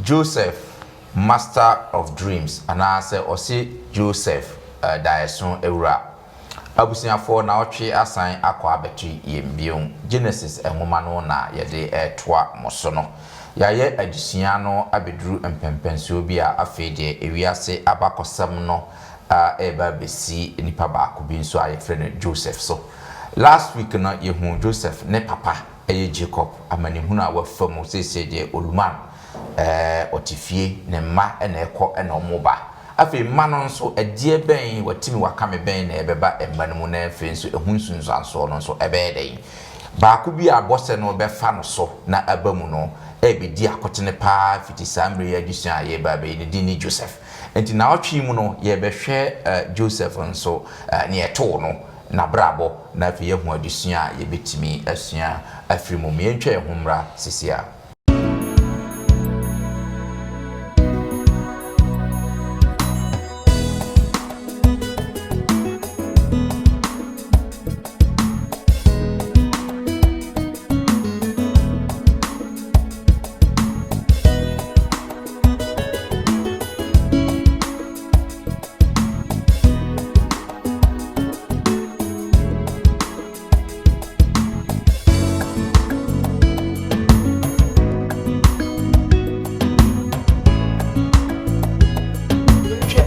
Joseph, master of dreams, and I say Osi Joseph Daeson Ewura. Abusiafo na otwe asan akwa abetri yembion Genesis enwoma no na yede etwa moso no. Yaye adusua no abedru empempenso bi a afeje ewiase abakosam no eba besi nipa baako bi nso ayefre no Joseph so. Last week na yehu Joseph ne papa eye Jacob amanehunu a wafam seseje oluman otifie ne mma na ekọ na omoba afi mma no nso adie ben watimi wakame ben na ebeba emma no mu na afi nso ehunsunzanso no nso ebeden baako bi abose no befa no so na abamu no ebedi akotene pa fiti sambre ya adusua ye baba ni dini Joseph enti na otwi mu no ye behwe Joseph nso ne eto no na brabo na afi yehu adusua ye betimi asua afiri mu mientwa ehumra sisia.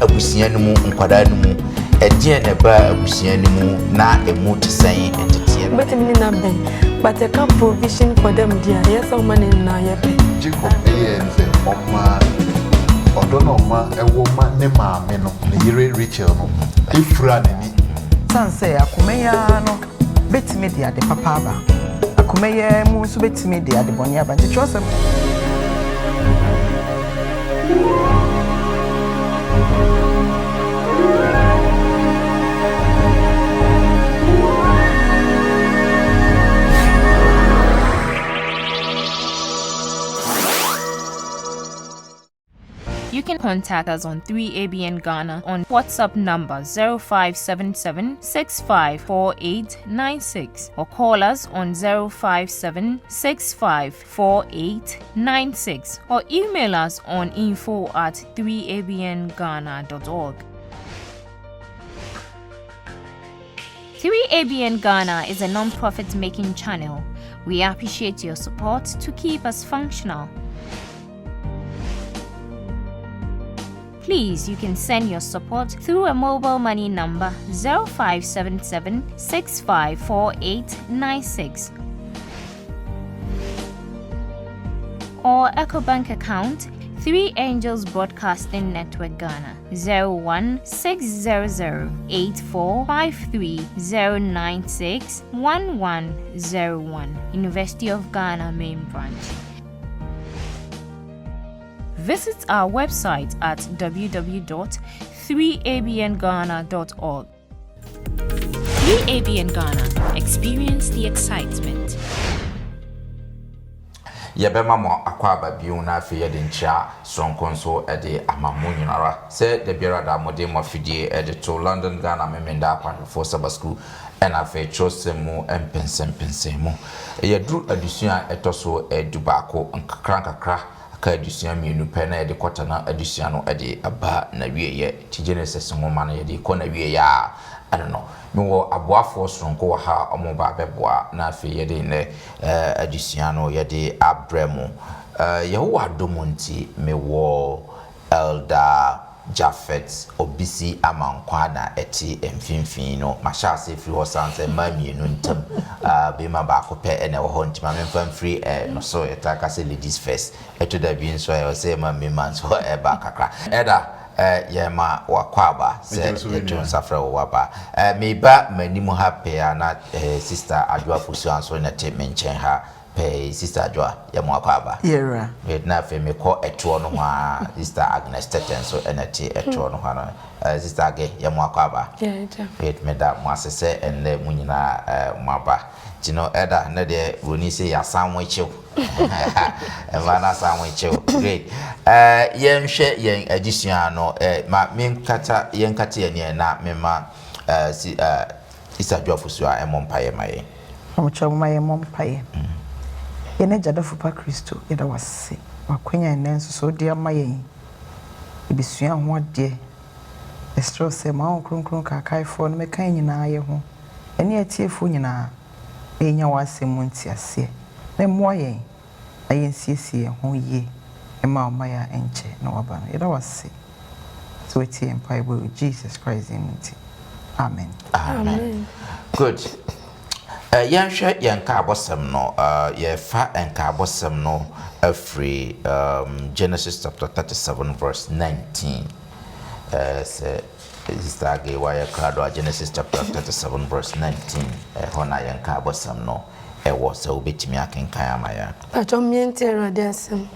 Abusianimu nkwadanimu edie ne ba abusianimu na emu tsen entete but me na ben but I can provision for them there yes so many na yepe Jacob nse oma odono ma ewo ma ne maame no ne yire Rachel no ifra ne ni sanse akomeya no betime dia de papa ba akomeya mu so betime dia de bonia ba nti twosem. You can contact us on 3ABN Ghana on WhatsApp number 0577 654896 or call us on 057 654896 or email us on info@3abnghana.org. 3ABN Ghana is a non-profit making channel. We appreciate your support to keep us functional. Please, you can send your support through a mobile money number 0577 654896 or EcoBank account 3 Angels Broadcasting Network Ghana 0160084530961101 University of Ghana Main Branch. Visit our website at www.3abnghana.org. 3ABN Ghana. Experience the excitement. Yabema mo akwaba biu na afi yede ncha sonkonso ede amamu nyinara se de biara da mode mo fidie ede to London Ghana memenda akwa for Sabbath school ena fe chosemu empensempensemu yedru adusua etoso edubako nkakra ka adusua mienu pe na yede kwata na adusua no ede aba na wieye ti Genesis ngoma na yede ko na wieye ya I don't know. No aboafo sonko ha omoba beboa na afi yede ne adisiano yede abremu yehowa domonti mewo elder Jafet obisi amankwa na eti emfinfin no mashase free hosanse mamienu ntam bema ba kope ene wo hontima memfam free no so etaka se ladies first eto da bi nso e say mami man so e ba kakra eda yema wakwaba se eto safra wo waba me ba manimu happy na sister Adwa Fusu anso na te menchen ha pe sister Adwa yema wakwaba Yera na fe me ko eto no ha sister Agnes Teten so enati eto no ha no sister Age yema wakwaba it me da mo asese enne munyina maba tino eda na de roni se ya sanwo echew na sanwo echew great yen hwe yen addition no ma menkata yen kata yen na mema Sister Adwa Fusu a emompaye maye omucha maye mompaye yene jada fupa Kristo yeda wase wakwanya nso so de ama yen ebisua ho de estro se ma on kronkron kakaifo no mekan nyina ye ho ene atiefo nyina enya wasem ntiase na mo yen ayen siesie ho ye ema o ya enche na waba no yeda wase so etie empire with Jesus Christ in it. Amen. Amen. Good. Yansha yanka abosem no fa yanka abosem no free Genesis chapter 37 verse 19. Say Sister Gay why crowd Genesis chapter 37 verse 19. Hona yanka abosem no was so betimi akenkan amaya. Ajo miente erade asem.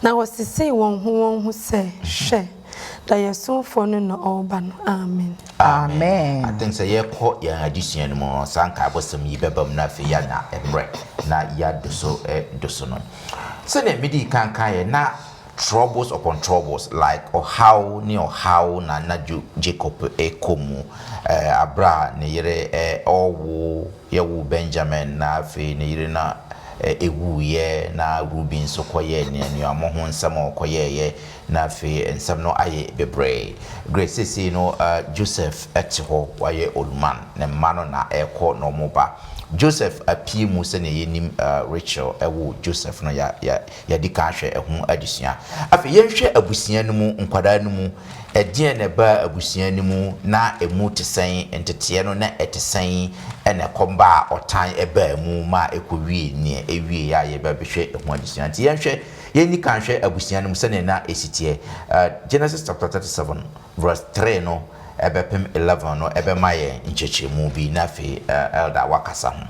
Na wasi say won hu say hwe da yesonfo no no oba no. Amen. Amen. I think say ye ko yan addition mo sanka abosem yi bebam na fe ya na emre na ya doso no. So na midi kankan ye na troubles upon troubles like how na Jacob ekomu abra ne yere owo ye wu Benjamin na fe ne yere na ewu ye na Ruben so koye ne amo ho nsam okoye na fe nsam no aye bebre Grace say no Joseph etiho waye olman ne mano na eko no moba Joseph apie mu se ne yenim Rachel ewo Joseph no ya dika hwe ehun adisua afi yenhwe abusia no mu nkwada no mu edie ne ba abusia no mu na emu tesen entete no na etesen ene komba otan eba mu ma ekowie ne ewie ya ye ba behwe ehun adisua nti yenhwe yeni kan hwe abusia no mu se ne na esitie Genesis chapter 37 verse 3 no ebepem 11 no ebe maye nchechemu bi na fe elder wakasa ho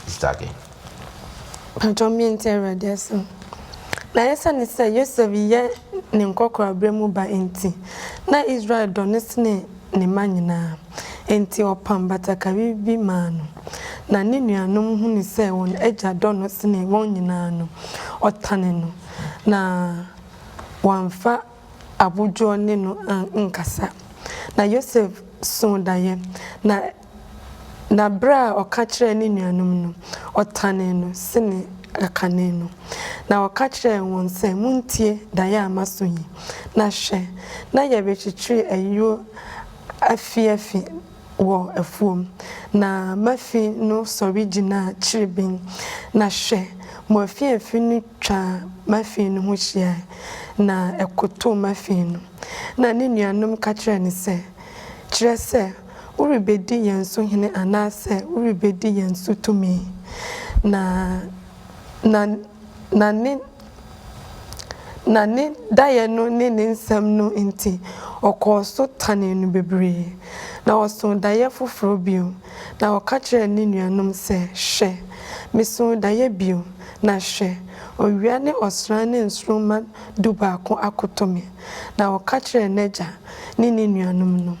stake Ajomi interrade asem. Na yesa ni say Yosef ye ne nkokora abremu ba enti na Israel donis ne manyina enti opam bataka bibi manu na ne nuanom hu ni say won agya donis ne won nyina no otane no na wanfa abujo ne no nkasa na Yosef son daye na bra okachre ne nuanom no otane no sene akane no na okachre won se muntie daye amasoyi na hwe na ye bechichiri ayo afiafi wo afuom na mafi no sorigina chiribin na hwe mo afiafi no twa mafi no ho hia na ekoto mafi no na ne nuanom kachre ne se kire se uribedi yenso hene anase uribedi yenso tumi na daye no ne nsam no enti okoso tane no bebre na oso daye foforo bio na okachre ne nuanom se hwe meso daye bio na hwe owia ne osra ne nsroma duba ko akotomi na okachre neja ne nuanom no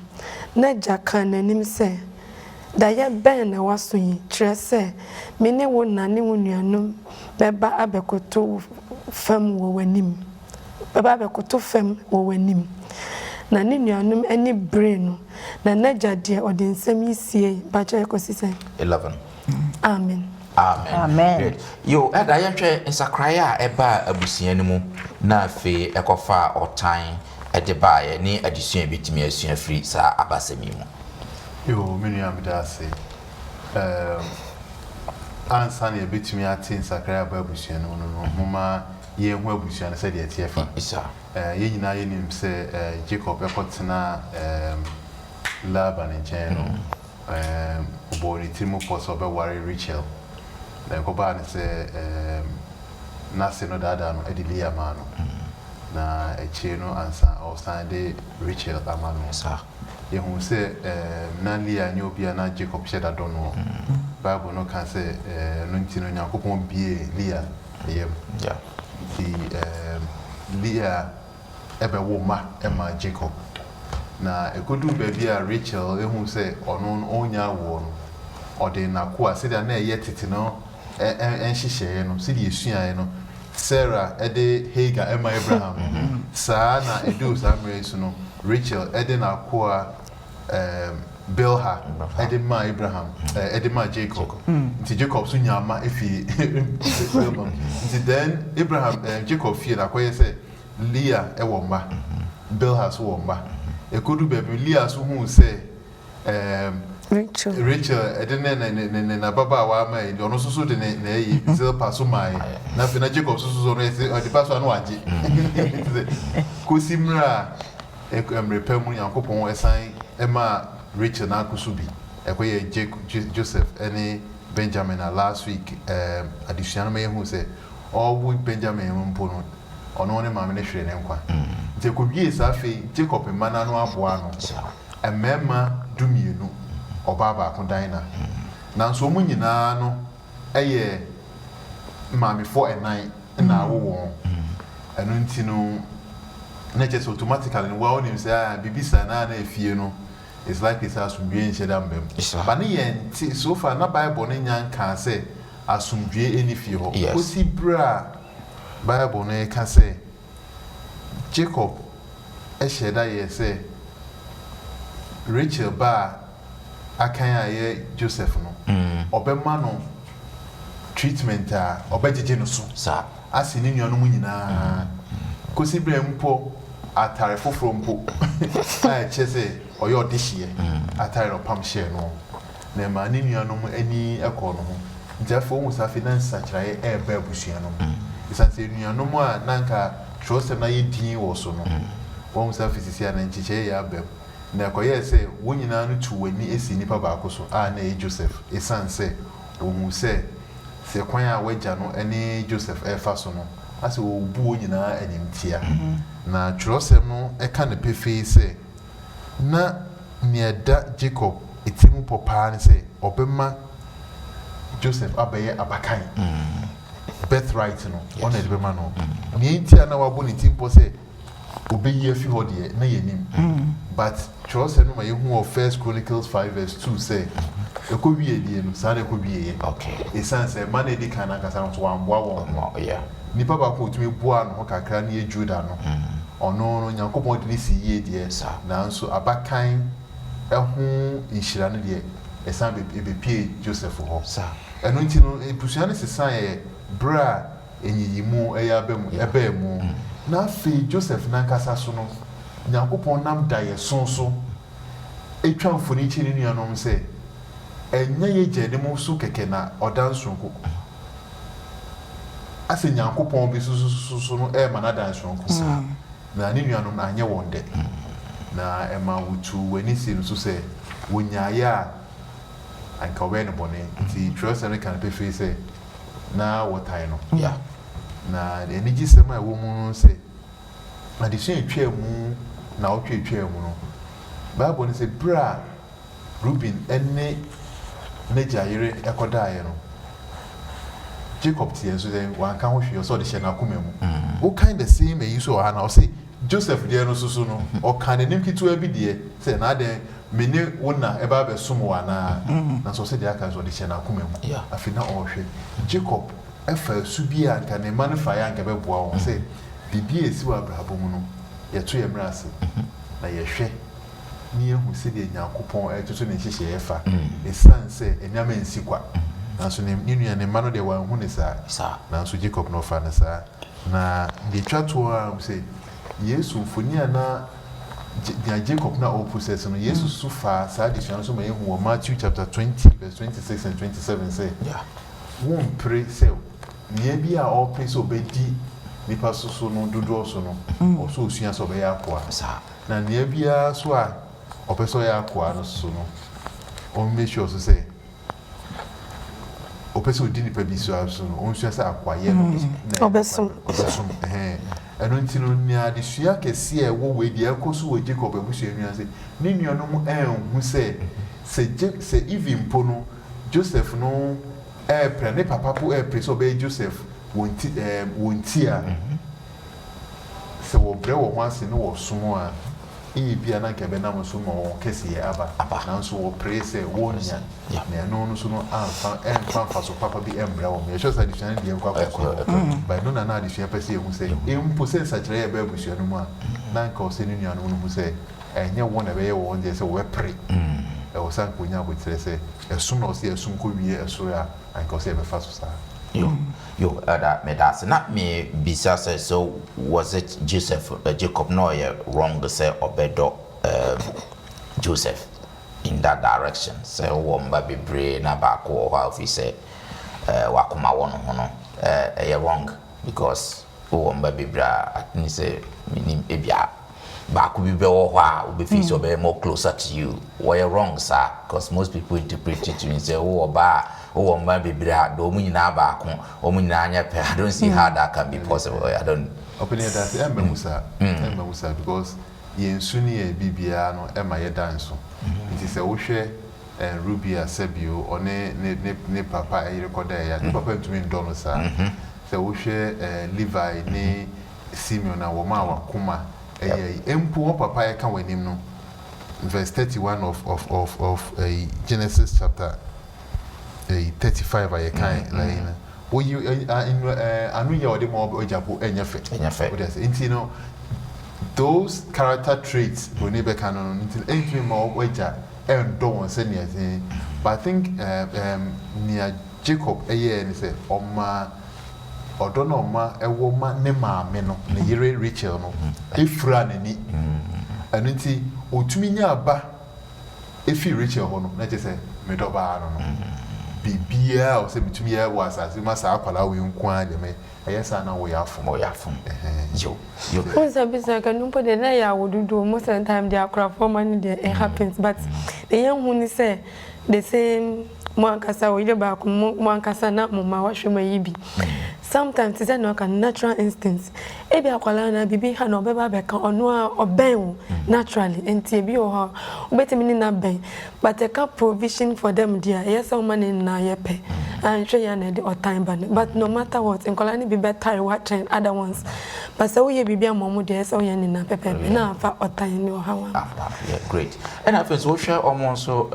neja kan nanim se daye ben na waso yi kire se me ne wo na ne wo nuanom beba abekoto fam wo wanim baba abekoto fam wo wanim na ne nuanom ani brain no na neja de odinsam yisie ba cha ekosise 11 amen Amen. Yo eda yentwe nsakraya eba abusia no mu na fe ekofa otan ede baaye ni adisua betimi asua free sa abasemi mu yo menu amdase ansa na betimi ate nsakraya ba abusia no moma ye hu abusia no se de atiafa isa ye nyina ye nim se Jacob ekotena Laban nchen no obori timu poso be ware Rachel na koba ne se nase no dada no edilia ma no na eche no ansa osande Rachel amano sa ye hu se na lia nyobia na Jacob sheda dono Bible no kan se no ntino nyakopon bie lia yem yeah ti lia ebe wo ma ema Jacob na ekodu baby a Rachel ehun se ono onya wo no ode na ko asida na eye tete no enhihye no sidi esua no Sarah ede Hagar ema Abraham sa na edu samre su no Rachel ede na ko Bilha Edema Abraham Edema Jacob nti Jacob so nyama efi nti then Abraham Jacob fie na koye say Leah e wo mba Bilha so wo mba ekodu baby Leah so hu say Rachel edene na baba wa ma e ono so de na yi Zilpa so mai na fi na Jacob so no the pastor no age kosimra repemu Yankopon esan ema Rachel na kusubi ekoye Joseph any Benjamin last week additional me hu say all we Benjamin mpo no ono ne ma me ne hwere ne nkwa nti ko wie sa fe Jacob mana no aboa no emema dumienu oba ba ko dan na nso mu nyina no eye maame fo enan na wo enu nti no na just automatically no wa onim say bibisa na efie no it's like it's asumdwe nhyedambem ba ne yenti so far na Bible ne nyan kan say asumdwe enifie ho osi bra Bible ne ka say Jacob hyeda ye say Rachel ba akan aye Joseph no obema no treatment a obejeje no so sa asini nuanu mu nyina kosi bra mpo atare foforo mpo na chese oyo odihie atare no pam share no na ma ni nuanu mu ani ekọ no ho njafo hu sa finance akiraye eba abusua no isanse nuanu mu a nanka trust na yedin wo so no won sa fisisi ana nchiche ya abem na koye se wonyina no tu wani esi nipa baako so a na Joseph isanse ohu se kwan a waja no ene Joseph efa so no ase obu wonyina animtia na trosem no eka ne pefe se na nieda Jacob etimu popa ne se obema Joseph abaye abakan birthright no ona de bema no ni ntia na wabo ne timpo se obeyi afi ho de na yenim but trosem no ma yehu of 1 Chronicles 5:2 say ekowie die no sa na ekowie okay esanse man edi kana kasa no so amboa wo yeah nipa ba ko tumi boa no kakra na ye Juda no ono no Yankopon de si yie die na nso abakan ehu inhira no de esan be pie Joseph ho sa eno nti no ebusua ne sesan ye bra enyiyimu eya abemu na fe Joseph na nkasa so no Yankopon nam da ye sonso etwa mfoni chi ne nuanom se enya ye jede mu so keke na odansonko ase Yankopon bi so no e mana dansonko na ne nuanom na anye wonde na ema wutu wani si no so se wonyaaya anka we no bone ti trust and can pay say na wotai no yeah na de nigi sema wo mu se addition etwa mu na otwa mu no Bible ni say bra Reuben ene neja yire ekodaye no Jacob tie so say wan kan ho hwe so de hye na akoma mu o kind the same e so ha na o say Joseph de no so no o kan ne nimkitu abi de say na de mene wona e ba be somo wa na so say de aka so de hye na akoma mu afi na o hwe Jacob e fa su bi anka ne manfa ya anka be boa o say bibi esi wa abrahabo mu no ye to ye mrase na ye hwe ni ehu se de Yankopon etutu ne hihye ye fa esanse enyama nsikwa nanso ne nua ne mano de wa hu ne sa nanso Jacob no fa ne sa na de twato a se Yesu mfoni ana Jacob na all process no Yesu su fa sa de hwan so ma ehu wo Matthew chapter 20:26 and 27 say won pray say nie bi a all pray so bedi nipa so no dodo so no o so osua so be ya akoa na nie bia so a opeso ya akoa no so no o make sure so say opeso di nipa bi so no o sua sa akoa ye no obeso eno ntino ni adesua kese e wo we di ekoso wo Jacob abusua nua say ni nua no mu enhu say se even pono Joseph no pre ne papa po pre so be Joseph wonti a se wo bre wo hwase no wo somo a bia na nke be na mo somo wo kese aba na nso wo pre se wo nya na no so no amfa so papa bi embra wo me sure say dictionary de nkwa ba no na adisua pese ehu se empo se sachire ya ba busua no mu a na nka o se ni nua no mu se enye wo na be ye wo nde se wo pre was a kunya with say as soon as you soon could be a soya and cause ever fast star. You that me that's not me bisa say so was it Jacob no wrong to say obedo Joseph in that direction say womba be brain na back or how if say wakuma wono hono wrong because womba be bra ni say minim ebia back will be will be feel so be more closer to you. Why wrong, sir? Because most people interpret it and say, oh, man, be bra, do me na back, I don't see how that can be possible. I don't. Opinion that Emma Musa, because yen suni e bibiano Emma ye dance. It is a ushe and Rubia Sebio or ne papa e recorder ya papa to me dono sir. The ushe Levi ne Simeon na woma kuma. Empu papa can win him no. Verse 31 of Genesis chapter 35 I can like when you I know you are the more ojapo enyefe. You know those character traits we never can until anything more wager and don't say anything. But I think near Jacob and say Odono ma ewo ma ne maame no ne yere Rachel no efura nani anunti otumi nya aba efi Rachel ho no na je se medoba no bibia o se bitumi ya wasase ma sa akwala we nkwa de me ayesa na wo yafom yo once abisa kan numpo de na ya wodudu most of the time they akra for money there it happens but the young one say the same mwankasa oile ba ku mwankasa na mama wahwema yibi sometimes it's not a natural instinct ebi akwala na bibi ha na obeba beka onu a oben naturally enti ebi o ha obetimi ni na ben but a provision for them there yes woman na yepe and show ya na the time ban but no matter what enkola ni bi better watching other ones but so ye bibi amomu there so ye ni na pepe na fa otan ni o ha wa yeah great and I think so share almost so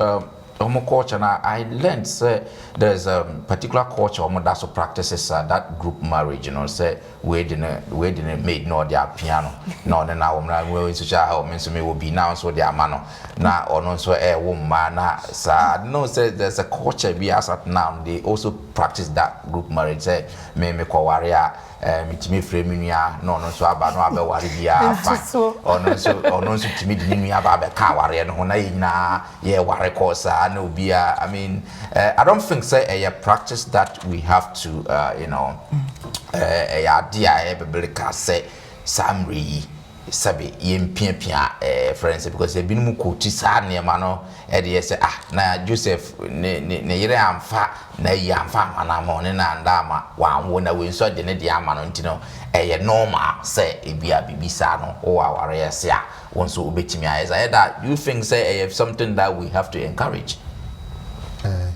culture now I learned say there's a particular culture that so practices that group marriage, you know, say we didn't make no their piano no then now we in social how means me will be now so their mano now or no so woman so no say there's a culture we as at now they also practice that group marriage say me ko warrior mitimi freminia no so aba no abe ware bia fine ono so timi di nua aba be ka ware no na yina ye ware course na obia I mean I don't think say a practice that we have to you know idea biblical say samri sabi yempia friends because e binu ko ti sa ne ma no e de say na Joseph ne yire amfa na yi amfa mana mo ne na ndama wa wo na we so de ne de ama no ntino normal say e bia bibisa no o aware yese a won so obetimi ayesa that you think say something that we have to encourage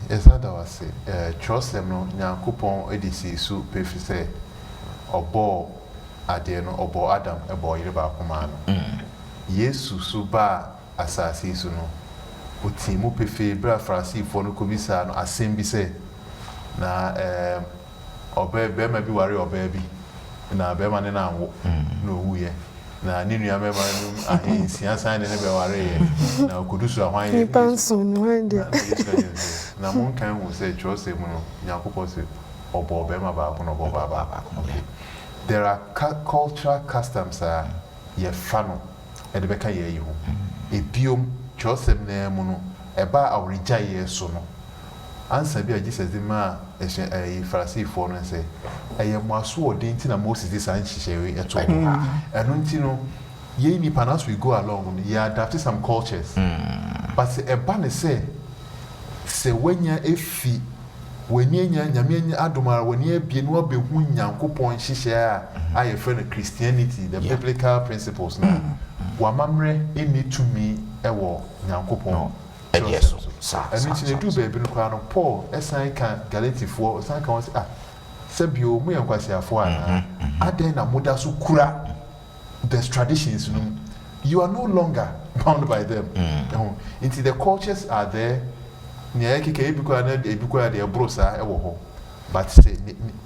yes that was say trust them no Nyankopon edisi so pefi say obo ade no obo Adam ebo yire ba kuma no Yesu so ba asasi so no otimu pefe bra Farisi fo no kobisa no asem bi say na obe ma bi ware obe bi na be ma ne na wo no wuye na ni nua me ma no ahensia san ne be ware ye na okodusu ahwan ye panso no ande na mon kan wo say trust mu no Nyankopon say obo be ma ba ko no obo ba there are cultural customs ye fano e de beka ye ho e biom trust na mu no e ba awrija ye so no ansa bi a Jesus di ma Farisi fo no say eye moaso odenti na Moses dis an hihyewe eto eno nti no ye ni panas we go along ye adapt some cultures but e ba ne say se wanya efi wani nya nyame adomara wani abie no abehu Nyankopon hihye a aye friend Christianity the biblical principles na wamamre eni tumi ewo Nyankopon yes and it's in do baby no kwa no Paul esan kan Galatifo esan kan say sebio mu yankwasiafo ana aden na moda so kura the traditions no you are no longer bound by them into the cultures are there nya ekeke ebikwa de brosa ewo ho but say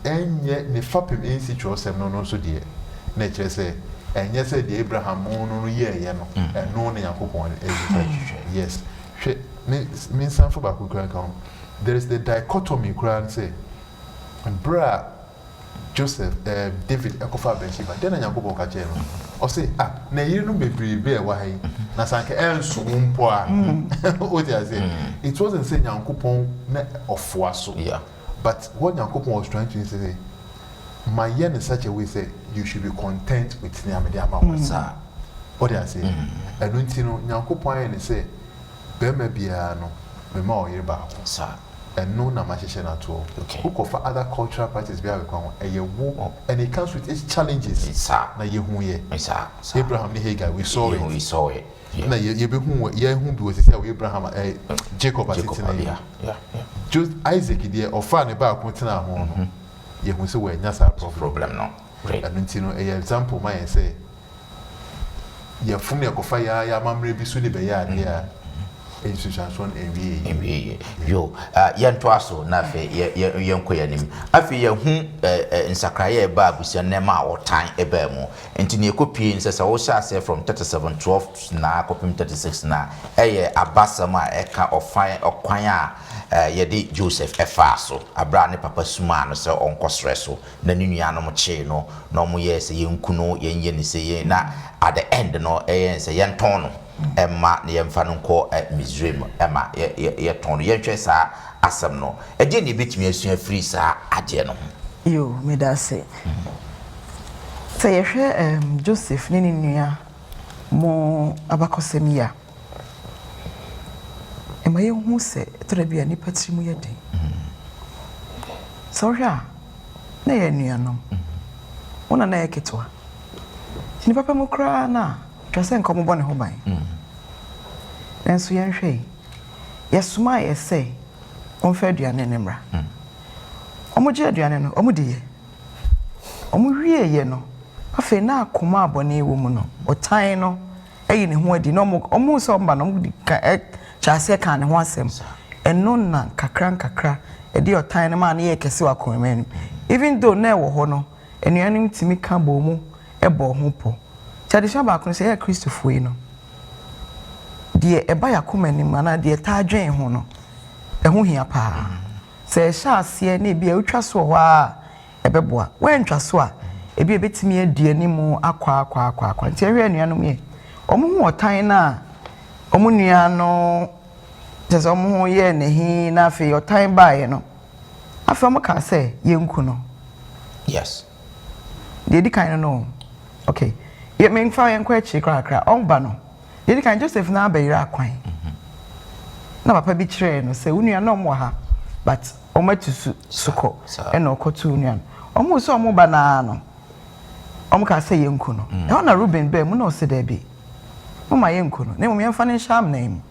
enye ne fapem ensi twosem no so de na kire say enye say de Abraham no ye no eno ne Yakobon yes me san for back kura kan there is the dichotomy kura say bra Joseph David ekofa Bathsheba then Nyankopon ka che no o say na yiri no bebrebe e wa hai na sanke enso mpo a o dey say it wasn't say Nyankopon na ofo aso yeah, but what Nyankopon was trying to say my yen in such a way say you should be content with the amount sir what dey say and unti no Nyankopon yen say be ma bia no me ma o yiri ba sir and no na machine at all. Okay. Who for other cultural practices be and it comes with its challenges. Na ye hu ye. Abraham ni Hagar we saw it. We saw it. Na ye be hu ye hu bi was say Abraham Jacob as it yeah. Just Isaac there or fa ne ba ko tena ho no. Ye hu say we nya sa problem no. Great. And until no example my say ye fun ye ko fa ya mamre bi su ni be ya dia. Institution MBA yo yento aso na fe yenko yanim afi ye hu nsakraye ba abusia nema otan eba mu enti ne ekopie nsesa wo sha say from 37:12 na kopim 36 na eye abasama eka ofan okwan a yede Joseph efaso abra ne papa suma no se onkosre so na ne nuanom che no na omo ye se yenku no yenye ne se ye na at the end no se yenton no Emma ne yemfa no ko Misraim Emma ye ton ye hwe sa asem no eje ne betimi asua free sa ade no yo me da say say ye hwe Joseph ne nua mo abakosem ya ema ye hu se tora bia ni patrimu ye den so hwa na ye nua no wona na ye ketwa ni papa mo kra na twase nkomo bone ho ban enso yen hwe yesuma ye say on fa aduane ne mra omo je aduane no omo de ye omo hwie ye no afa na akoma abone wo mu no otan no eyi ne ho adi no omo so mba no di ka chase ka ne ho asem eno na kakra e di otan ne ma na ye kese wa konmen even though na wo ho no enuanim timi ka bo mu e bo ho po Chadisha ba kun say Christopher yi no de eba yakoma ni mana de ta adwen ho no e ho hia pa se sha ase na bia utwa so ho a ebeboa wen twa so a ebi ebetimi adie ni mu akwa nti ehwe anuanom ye omo hu otan na omo nua no jeso omo hu ye ne hi na afi otan ba ye no afi omo ka say yenku no yes de di kan no okay ye men fa yen kwa chi kra onba no ye di kan Joseph na abayira akwan na papa bi kire no se unua no mo ha but omatu suko e na okotu unua omo so omo ba na no omo ka se yenku no e ona Ruben be mu na o se da bi mo ma yenku no na mo yemfa ne sham na im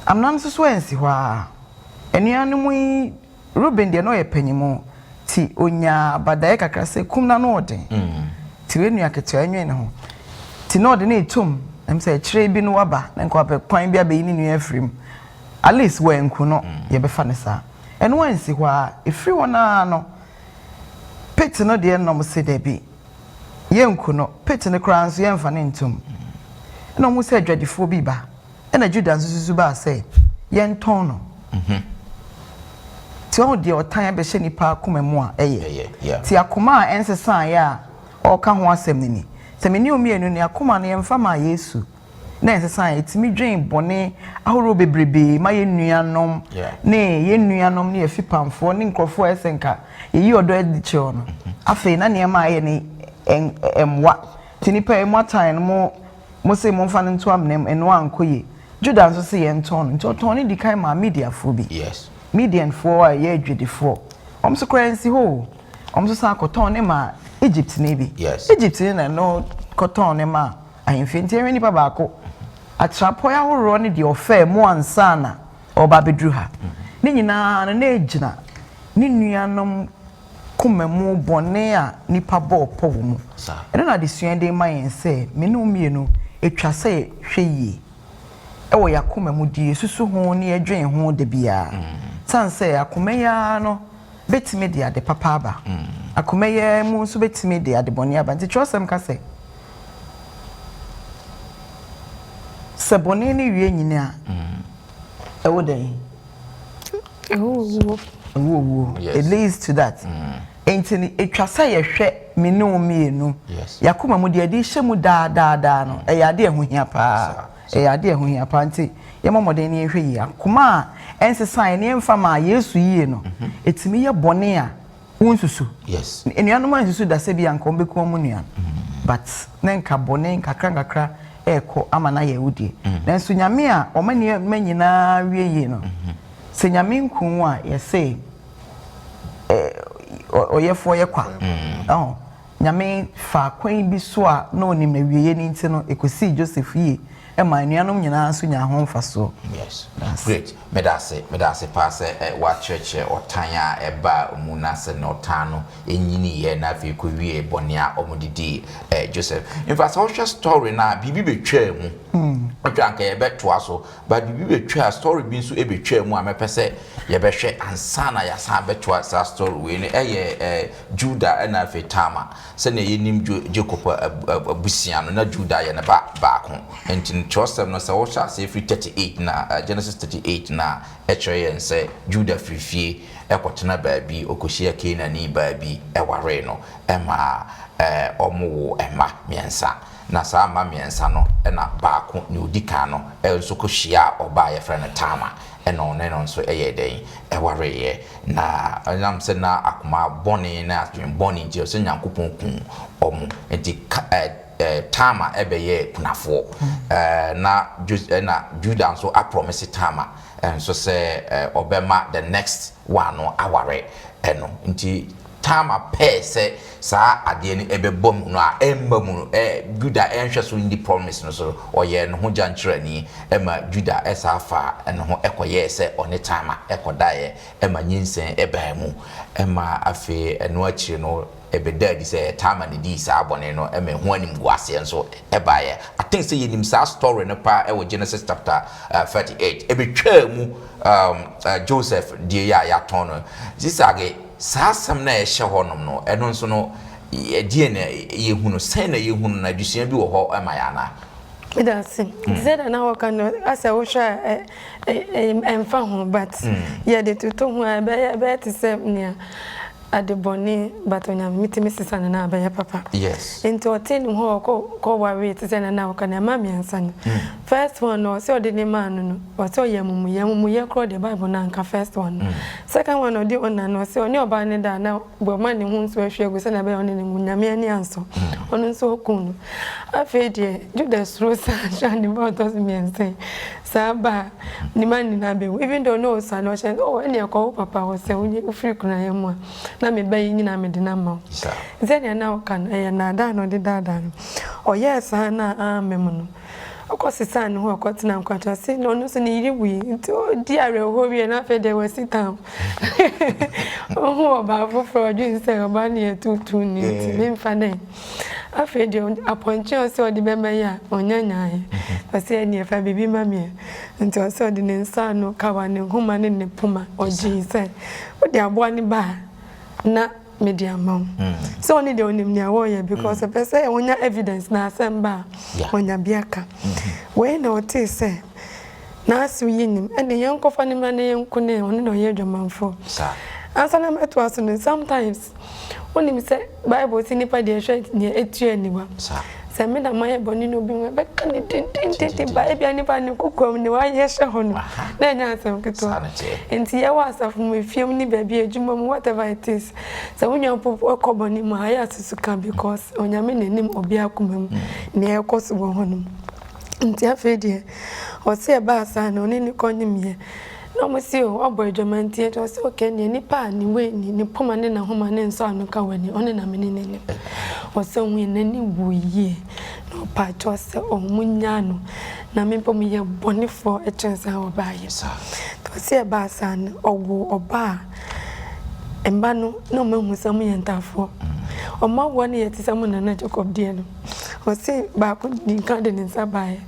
amnan so ensi hwa enua no mu Ruben de no ye panyimo ti onya badaye kakra se kum na no odin tiwe nua ketewa enwen ne ho ti no de na etum em se kire bi no waba na nko ape kwan bi abeyi ni nua afrim at least we nku no ye be fa ne sa eno wansi hwa efri wona no pet no de no mo se da bi ye nku no pet ne kra nso ye mfa ne ntum eno mo se adwadifo bi ba ena Judas susu ba se ye nton no ti o de otan be hye nipa akoma mu a eye ti akoma a ensesan ya o ka ho asem ni se me ni omienu ne akoma ne yemfa ma Yesu na ensesan etimi dwen bone ahoro bebrebe ma ye nuanom ne ye nuanom ne afipamfo ne nkrofo esenka ye odo ediche no afi na ne ma ye ne emwa ti nipa emwatan mo se mo mfa ne nto amnem eno ankoye Judas so se ye nton nto ton ne di kan ma media fo bi yes median for ye adwedifo omso kransi ho omso sa koton ne ma Egypt ne bi yes Egypt ne no koton ne ma ahemfi nti enwe nipa baako atrapo ya horo ne de ofa mu ansa na oba bedru ha ne nyina na ejina ne nuanom komemu bone a nipa bo po wo mu ene na de suan de ma yen se me no mienu etwa se hweye ewo yakomemu die susu ho ne adwen ho de bia sanse akomeya no betime de ade papa aba akomeya mu so betime de ade bone aba nti twosem ka se sebone ni wie nyina ewo den it leads to that entini etwasa ye hwe me ne omienu yakoma mu de hye mu da no eyade ehohia pa eyade ehohia pa nti ye momoden ne hwe yi akoma ensesan ne mfa ma Yesu yie no etimi ye bone a unsusu enuanu ma nsusu da se bia nka obeku mu nua but nenka bone nkakra eko amana ye wudie nanso nyame a omani manyina wie yi no se nyame nkun a ye say oyefo ye kwa nyame fa kwan bi so a no nim na wieye ni nti no ekosi Joseph yi e ma nuanom nyina so nya ho mfa so. Yes, great. Medase pass wa church otan a eba mu na se no otan no enyini ye na fe ko wie bonia omodidi Joseph. In fact, social story na bibi betwa mu otwa nka ye betwa so but bibi betwa story bi nso ebetwa mu a mepese ye behwe ansa na ya sa betwa sa story we ne Judah na fe Tama se na ye nim Jacob abusia no na Judah ye na ba ko enti Joseph no se wo sha se free 38 na Genesis 38 na yen say Judah frifie ekotena baabi okohia Canaan baabi eware no ema omo ema miensa na saa ma miensa no na baako ne odika no enso kohia oba ye frɛ no Tama eno ne no nso den eware ye na anyam se na akoma boni na atwen boni nti so nyankopɔn kun omo enti Tama ebeye kunafo na Judah nso a promise Tama so say obema the next one no aware eno nti Tama pe say sa ade ni ebebom no a embamu Judah enhwe so in the promise no so oye no ho jankyerani ema Judah esafa eno ho ekoye say one Tama ekodaye ema nyinsen ebamu ema afi eno akire no ebeda di say Tama ni di sa abone no ema ho anim guase nso ebaye I think say yenim sa story no pa e Genesis chapter 38 ebetwa mu Joseph die ya ton no zisage sasam na ehye honom no eno nso no die na yehunu sen na yehunu na dusua bi wo ho emayana that's it zeda na waka no asa wo hwa emfa ho but ye de tuto ho be te se nia adeboni batonya mitimi sisana na abaya papa yes into oteni ho ko worry te se na waka na mami ansana first one no se odi ni man no o se oyamumu ye kro the Bible na nka first one second one odi ona no se oni oba ne da na bo man ne hu nso ahwe se na be oni ne nyame ani anso ono nso okunu afedie Judas Rosa and about us miense saba ni man na be even though no sa no she oh eni akọ papa wo se ufiri kuna yemu na me bayi nyina me de na ma zenia na okan na da no de da no oh yes na amem no okosisa ne ho okotena nkwata se no no so ne yiri wi nti di are ho wi na fe de wasitam oh ba foforo ju se oba ne tutu ni nti me mfa ne afi de aponche so de be meya onyanya he pase ne fa bibi mami nti o so de ne nsa no kawa ne huma ne ne puma oji se o de aboa ne ba na media mom so only the onim nia wo ye because the person wonya evidence na asemba wonya biaka we na oti se na asu yinim ene yankofa ne ma ne yanku ne oni no ye dwamanfo sa ansana meto aso ne sometimes onim se Bible ti nipa de hwe ne etu aniwa sa se me na maye boni no bi we be kan tin ba e bia nipa ne kokom ne wa ye hwe ho no na nya asem keto enti ye wa asafo me fiem ni ba bi adwuma mu whatever it is se wonya popo koboni mu aya susu kan because onyame nanim obi akomam ne e koso wo ho no enti afedie o se ba asa na oni ni konyim ye no mo si o obo adwamanti e to se okay ne nipa ni we ni poma ne na homa ne nso anu ka wani oni na me ne o se hu ne ni wuye no pa to se o munya no na me pom ye bonifo e chensa o ba ye to se ba asa na owo oba emba no no me hu sam ye ntafo o ma woni ye tisam na na Jacob die no o se ba ko din kan de nsa ba ye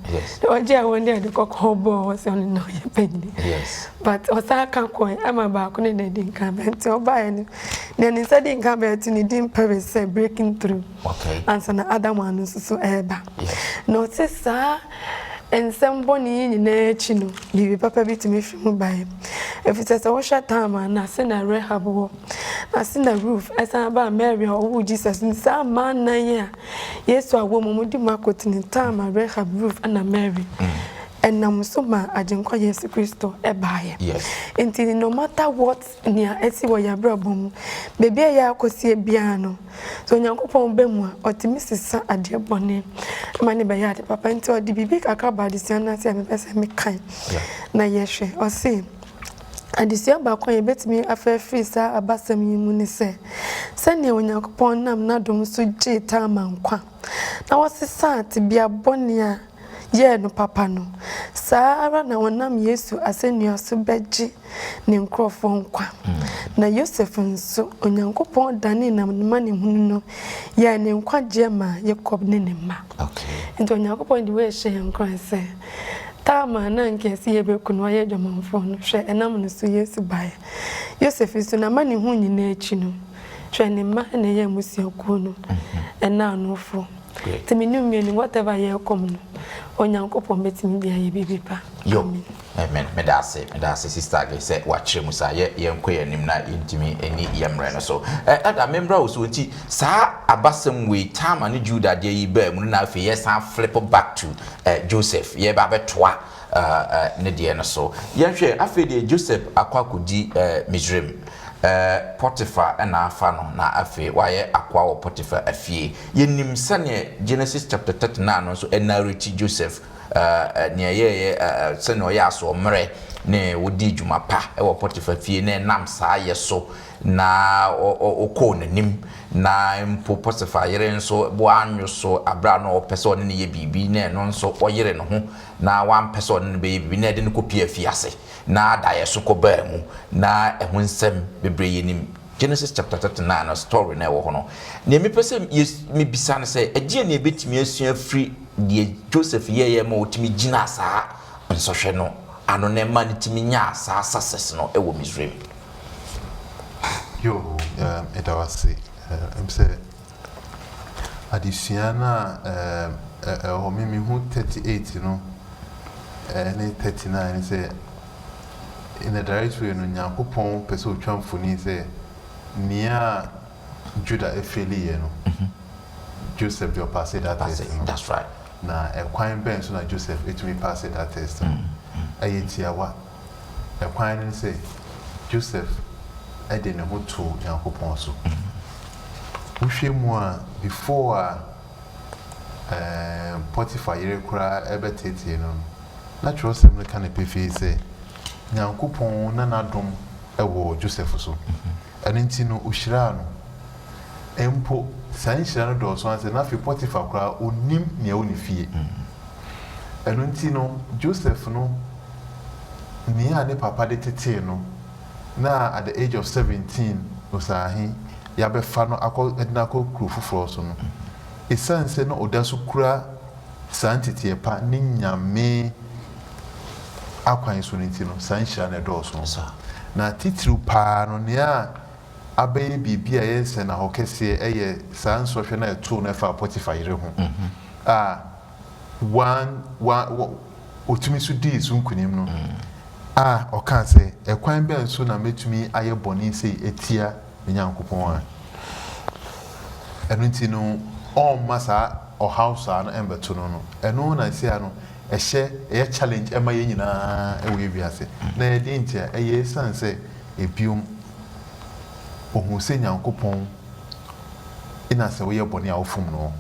o je awon de kokko bo o se oni no ye penni yes but o sa kan ko ama ba ko ne din kan benti o ba ye ni ne nsa din kan benti ni din pere say breaking through okay and so na Adam anu so eba no se sa ensem boni nyina echi no bibi papa bitimi hwemu bae efite se wo hwa time na se na rehab wo na se na roof esa ba Mary o Jesus nsa ma nan ya Yesu agwo mumudi makotini time rehab roof na Mary enam so ma agenkwa Yesu Kristo ebaye enti no matter what nia esi wo ya brabom bebi ya akosie bia no so nyankopon bemu a otimisisa ade bone mane be ya de papa enti odi bibi kakra ba de siana se me pese me kan na yehwe o se adisia ba kon ye betimi afafiri sa abasam yimu ni se ne onyankopon nam na dom so je ta mankwa na wosesa ate bia bone a ye no papa no saara na wonam Yesu asenua so beji ne nkrofo nkwa na Yosef nso onyankopon dane na mane hunu no ye ne nkwa je ma Yakob ne ne ma ento onyankopon di we hye nkwa se tama na nkesi ye bekunu aye dwomanfo no hwe enam no so Yesu bae Yosef nso na mane hu nyina echi no hwe ne ma na ye musiakuo no ena anofo teminu mieni whatever ye come no onyankopon betimi bia ye bibipa yo amen medase sister ge se wachire musa ye yenkwe anim na intimi eni yemre no so ada membra wo so nti sa abasem we time ne Judah de yi ba mu na afi ye san flip back to Joseph ye ba betoa ne de no so yenhwe afi de Joseph akwakodi Misraim Potiphar na afa no na afi waye akwa wo Potiphar afie yenim sane Genesis chapter 39 no so narrate Joseph ne ye sane o ya so mre ne wodi djuma pa e wo Potiphar fie ne nam saa ye so na o nanim na mpo Potiphar yere nso bo anwo so abra no pese one ne ye bibi ne no nso o yere no ho na wan pese one ne be bibi na de ne kopi afiase na daye so ko ba mu na ehun nsem bebre yenim Genesis chapter 39 story na wo ho no ne me pese me bisa ne se egie ne betimi asua free de Joseph ye ma otimi gina saa nso hwe no ano ne ma ne timi nya saa success no e wo Misraim yo etawase say adisiana o mimi hu 38 no ne 39 say in the directory no nyankopon pese otwamfoni say nia Judah efeli no Joseph your pass that test that's right na ekwan ben so na Joseph etumi pass that test ayetia wa ekwan ni say Joseph ede ne ho to nyankopon so uhwemu a before Potiphar yere kura ebetete no natural sem no kan epefi say nyankopon na nadom ewo Joseph so anenti no uhyira no empo sanhyira no do so anse na fi Potiphar kura onim ne oni fie anenti no Joseph no ni ane papa de tete no na at the age of 17 osahi ya be fa no edina kru fufuro so no esanse no odaso kura santete pa ni nyame akwan so nti no sanhyira na do so na titru pa no ne a abaye bibia yense na hokese eye sanso hwe na eto na fa Potiphar yire ho otumi so di so nkunim no o kan se ekwan ben so na metumi aye boni sei etia nyankopon a enu nti no on masa o house a no embeto no enu na sia no ehye challenge ema ye nyina ewe biase na ye di ntia eye sanse ebium ohun se nyankopon ina se we boni a ofum no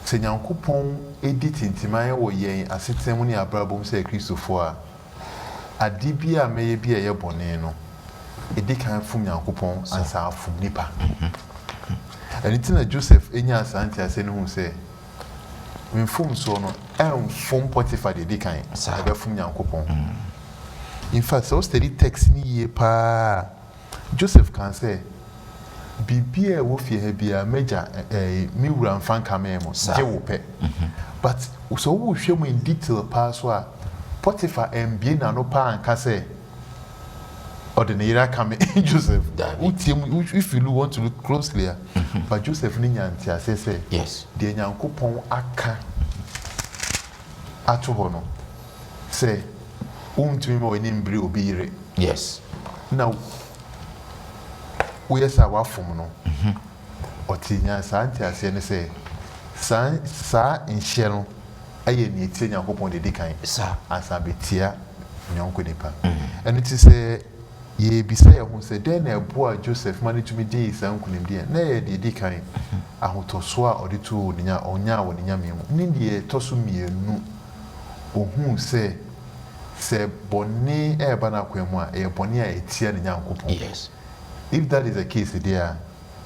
se nyankopon edit intimaye wo yen asetemu ni abrabom se Kristofo a adibia meye bia ye boni no edikan fum nyankopon ansa afum nipa enitina Joseph enya asante ase no hu se mfum so no mfum Potiphar de edikan ebe fum nyankopon in fact so study text ni ye pa Joseph can say bibia wo fie ha bia meja mi wura mfan kamemo je wo pe but so wo hwem in detail pa so a Potiphar mbie na no pa anka say ordinary come Joseph if you want to look closely but Joseph ni nyantia say yes de nyankopon aka ato ho no say untumi ma wani mbiri obi yire yes na we yesa wafom no otinya saa ntiase ne say saa nhye no aye ni etie Nyankopɔn de dikan sa asa betia nyonko nipa eno ti say ye bisa ye hu say den na ebo a Joseph mani tumi di saa nkunimdi na ye de dikan ahotoso a ode tu onya wo nya memu ni de toso mienu ohun say boni eba na kwemu a e boni a etia ne Nyankopɔn yes if that is the case there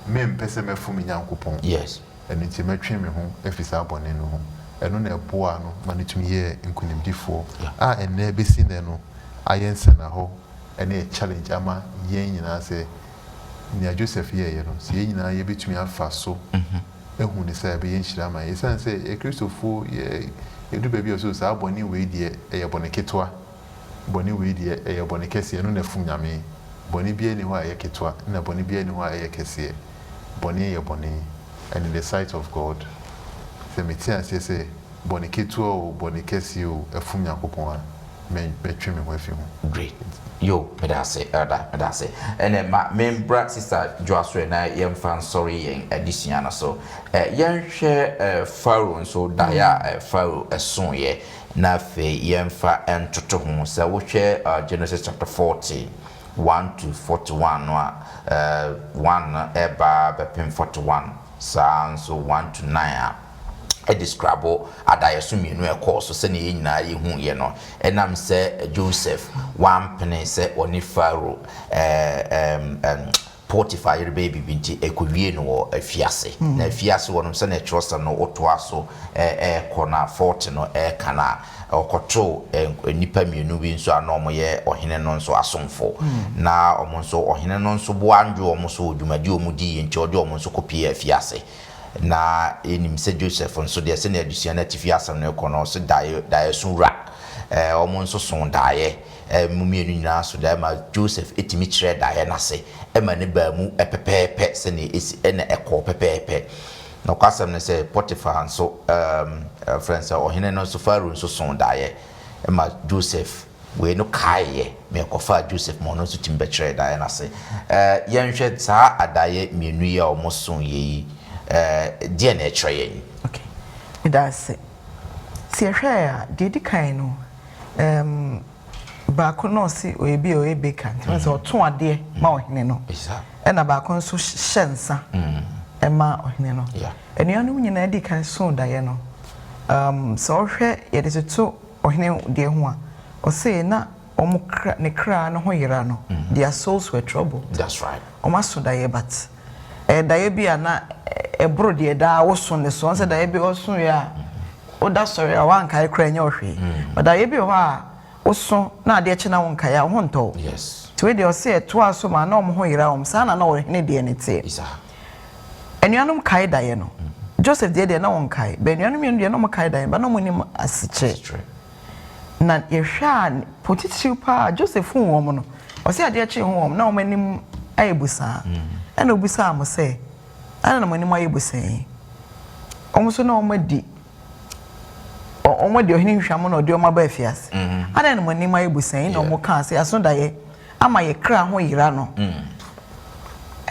me mpese mefu me Nyankopɔn yes eno ti metwe me ho efisa boni no ho eno na ebo a no mani tumi ye nkunimdifo a enne besi ne no ayense na ho ene a challenge ama yen nyina se ni Joseph ye no se yen nyina ye betumi afa so ehu ne se be yen hira ma ye san se e Christopher ye edu baby so sa boni we die e boni ketwa boni we die e boni kese no na fu nyame boni bia ni ho a ye ketwa na boni bia ni ho a ye kese boni ye boni and in the sight of God se metia se boni ketwa o boni kese o efu Nyankopɔn a me betwe me ho afi ho great yo medase medase ene ma membra sister Joaswe na yemfa sorry yen addition na so yenhwe Pharaoh so daya Pharaoh eson ye na fe yemfa entoto ho se wo hwe Genesis chapter 40 1 to 41 no 1 eba bepem 41 so 1 to 9 a describe adayeso mienu e course so se ne nyina ye hu ye no enam se Joseph one penny se oni Pharaoh Potiphar your baby binti ekowie no wo afiase na afiase wonom se na trosa no otoaso kona 40 no kana okoto nipa mienu bi nso anom ye ohene no nso asomfo na omonso ohene no nso boanjo omonso odwumadi omudi nti ode omonso kopie afiase na enim se Joseph nso de se na adusia na tifi asam no ekono so dae sunra omonso son dae mumienu nyina so dae ma Joseph etimi kire dae na se ema ne ba mu epepepe se ne esi ena ekọ pepepe na kwasam ne se Potiphar nso friends ohene no so Pharaoh nso son dae ema Joseph we no kaaye me kofa Joseph mo no so timbe kire dae na se yenhwe saa adaye mienu ya omoson yi die na ekire yen okay that's it see hwe di kan no ba ko no si oyebi oyebe kan so oton ade ma ohene no e na ba ko nso hyensa ma ohene no enuanu nyina di kan so daye no so hwe ye de to ohene de ho a o say na omukra ne kra no ho yera no their souls were troubled. That's right. Omaso daye but daye bia na ebro de da wo so ne so say daye bi o so ya o da sorry a wan kai kra nya ohwe but daye bi ho a wo so na ade chi na won kai a ho nto. Yes. To we de o say to aso ma na om ho yera om sa na wo hene de ne te. Isa. Enuanum kai daye no Joseph de na won kai be enuanum yen de no mo kai daye ba no mo nim asiche. Na yehwa potitiw pa Joseph hu won no o say ade chi hu won na o manim ayebusa na obusa mo say ana na manim ayebusa o so na o madi ohini hwam na ode o maba afiase ana na manim ayebusa na o mo ka say aso daye ama ye kra ho yira no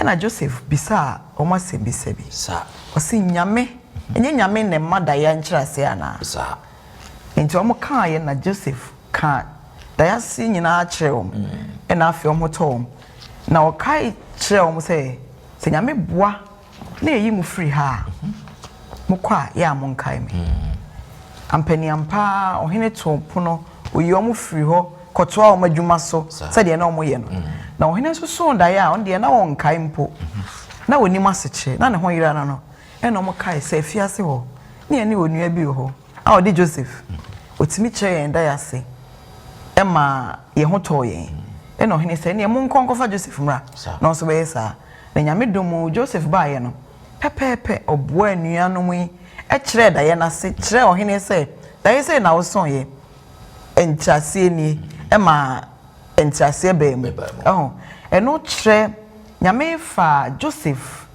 na Joseph bisa o ma se bisa bi sa o si nyame enye nyame ne madaye nkyira se ana sa enti o mo ka ye na Joseph ka daya si nyina a kyerewom na afi o mo tom na o kai kyerewom se nyame boa na eyi mu free ha mo kwa ya mo nkai me ampani ampa ohene to pono oyi o mo free ho koto a o madwuma so se de na o mo ye no na ohene so so daya on de na o nkai mpo na woni maseche na ne ho yira na no na o mo kai se fiase ho ne ne onua bi ho a o de Joseph otimi kyerɛ yɛn da yase ɛma yɛ ho tɔ yɛn ɛna ɔhene sɛ ne mo nkɔnkɔfa Joseph mra na ɔso bɛyɛ saa na nyame domu Joseph baayɛ no pɛpɛpɛ ɔboa anuanom yi ɛkyerɛ da yɛ nase kyerɛ ɔhene sɛ da yɛ sɛ na woson yɛ ntraseɛ ni ɛma ntraseɛ bɛɛ mu ɛno kyerɛ nyame fa Joseph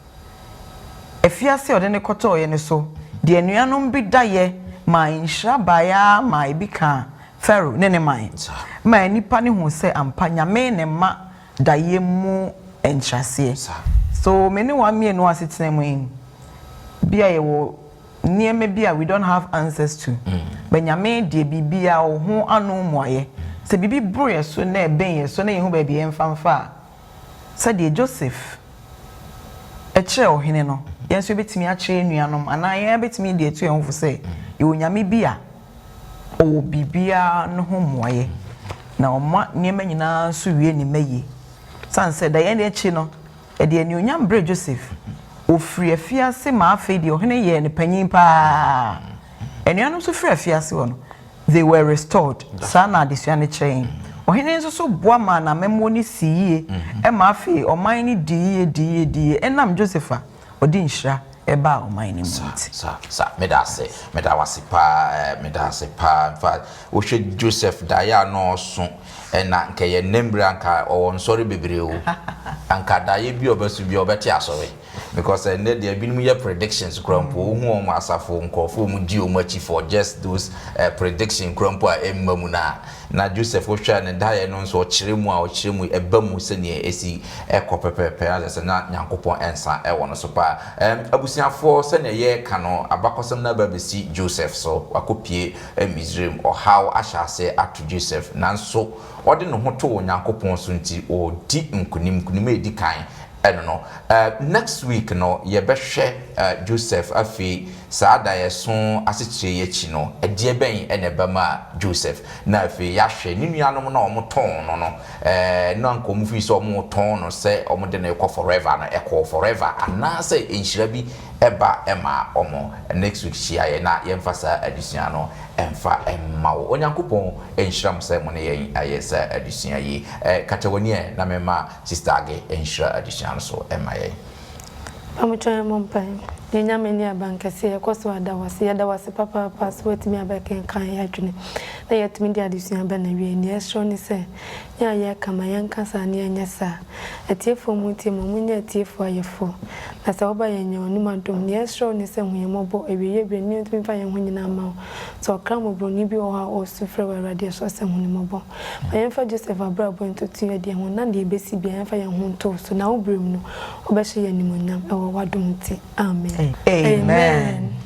afiase ɔde ne kɔtɔ yɛ ne so de anuanom bi da yɛ my shrabaya my bika Pharaoh nene mind my nipa ne hu se ampa nyame ne ma daye mu entrase so many one me no asetena mu in bia ye wo nieme bia we don't have answers to but nyame de bibia wo ho anu moye se bibi bro ye so na ben ye so na ye hu ba bia emfamfa se de Joseph e kire ohene no yenso betimi a kire nuanom ana ye betimi de etu enfo se ye onyame bia o bibia no ho moye na oma niema nyina so wie ni mayi san se da ye ne chi no e de onyam bre Joseph ofri afiase ma afi de ohene ye ne panyin pa enuanom so fri afiase wono they were restored sana adesua ne chain ohene nso so boa ma na memo ni siye e ma afi oman ni die enam Josepha odi nhira eba oman ni muti sa medase pa fa wo hwe Joseph da ya no so na nke ye nembra anka o nsori bebre o anka da ye bi obasu bi obeti asori because ne there been your predictions krampo hu o asafo nkofo mu di o machi for just those prediction krampo a emmamu na Joseph hwa ne da ye no so kire mu a o kire mu eba mu se ne esi ekopepepe as na nyankopon ensa e wono so pa abusiafo se ne ye ka no abakosem na babesi Joseph so wakopie Misraim o how ashase atu Joseph nanso ode no hoto nyankopon so nti o di nkunim edi kan no next week no ye behwe Joseph afi saada ye so asekire ye chi no edie ben enebama Joseph na afi ya hwe ni nuanom na omoton no no ankom fi so omoton no se omode na ekọ forever na ekọ forever ana se enhira bi eba ema omo next week shia ye na ye mfasa adusua no emfa emma wo onyankopon enhira mo se mo ne ye ayesa adusua yi kategonie na mema sister age enhira adusua no so emma ye amuchoya mompai nyame ni abankase ekoso adawase papa pass wetimi abeken kan ya dwene na yetimi dia adusua ba na wie ni esho ni se nya ya kama yankasa ni enyesa etiefo muti munya etiefo ayefo na se oba yenye oni madom ni esho ni se huyemobo ewiye bre ni ntimi fa yen hunyina ma so kramo bro ni bi o ha o sufre wa radio so se huyemobo ayemfa Joseph abrabo ntutu ye de ho na de besi bia ayemfa yen hu nto so na obrem no obehye ye nimonyam e wo wadom ti amen. Amen.